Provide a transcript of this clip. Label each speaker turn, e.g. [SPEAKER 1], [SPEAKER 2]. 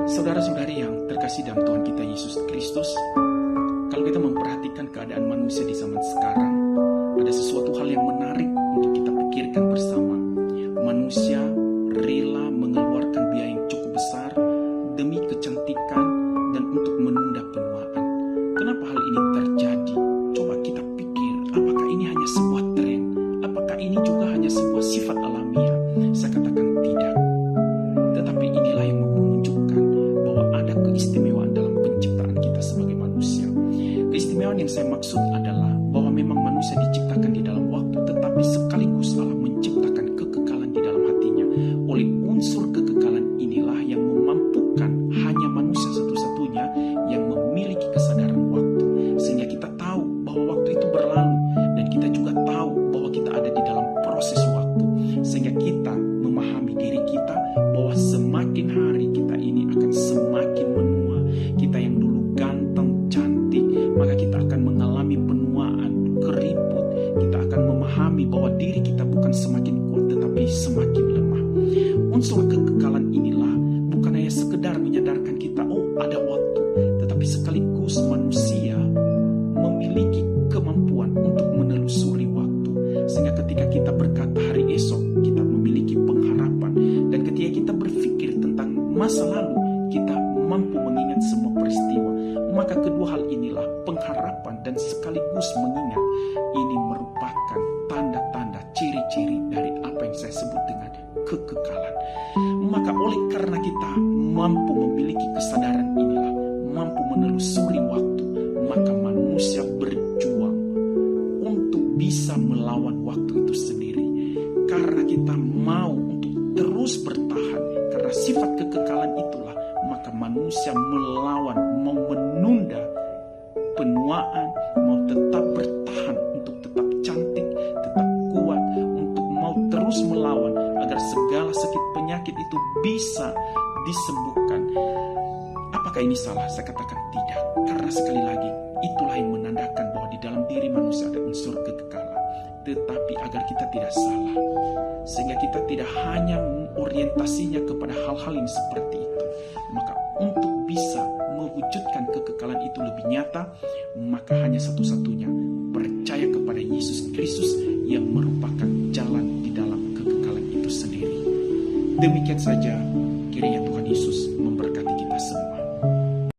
[SPEAKER 1] Saudara-saudari yang terkasih dalam Tuhan kita Yesus Kristus, kalau kita memperhatikan keadaan manusia di zaman sekarang, ada sesuatu hal yang menarik untuk kita pikirkan bersama. Manusia rela mengeluarkan biaya yang cukup besar demi kecantikan dan untuk menunda penuaan. Kenapa hal ini terjadi? Coba kita pikir, apakah ini hanya sebuah tren? Apakah ini juga hanya sebuah sifat alamiah? Saya katakan tidak. Tetapi inilah yang menunjukkan bahwa ada keistimewaan dalam penciptaan kita sebagai manusia. Keistimewaan yang saya maksud adalah bahwa memang manusia diciptakan di dalam waktu, tetapi sekaligus Allah menciptakan kekekalan di dalam hatinya. Oleh unsur kekekalan inilah yang memampukan hanya manusia satu-satunya yang memiliki kesadaran waktu. Sehingga kita tahu bahwa waktu itu berlalu, dan kita juga tahu bahwa kita ada di dalam proses waktu. Sehingga kita memahami diri kita bahwa semakin hari kita ini akan semakin menua. Kita yang dulu ganteng, cantik, maka kita akan mengalami penuaan, keriput. Kita akan memahami bahwa diri kita bukan semakin kuat tetapi semakin lemah. Unsur kekekalan inilah bukan hanya sekedar menyadarkan kita, oh ada waktu, tetapi sekaligus manusia memiliki kemampuan untuk menelusuri waktu. Sehingga ketika kita berkata hari esok, kita memiliki pengharapan. Dan ketika kita berpikir tentang masa lalu, kita mampu mengingat semua peristiwa. Maka kedua hal inilah, pengharapan dan sekaligus mengingat, ini merupakan tanda-tanda, ciri-ciri dari apa yang saya sebut dengan kekekalan. Maka oleh karena kita mampu memiliki kesadaran inilah, mampu menelusuri waktu, maka manusia berjuang untuk bisa melawan waktu itu sendiri. Karena kita mau untuk terus bertahan, karena sifat kekekalan itulah, maka manusia melawan, mau menunda penuaan, mau tetap bertahan untuk tetap cantik, tetap kuat, untuk mau terus melawan agar segala sakit penyakit itu bisa disembuhkan. Apakah ini salah? Saya katakan tidak. Karena sekali lagi, itulah yang menandakan bahwa di dalam diri manusia ada unsur kekekalan. Tetapi agar kita tidak salah, sehingga kita tidak hanya orientasinya kepada hal-hal yang seperti itu, maka untuk bisa mewujudkan kekekalan itu lebih nyata, maka hanya satu-satunya, percaya kepada Yesus Kristus yang merupakan jalan di dalam kekekalan itu sendiri. Demikian saja, kiranya Tuhan Yesus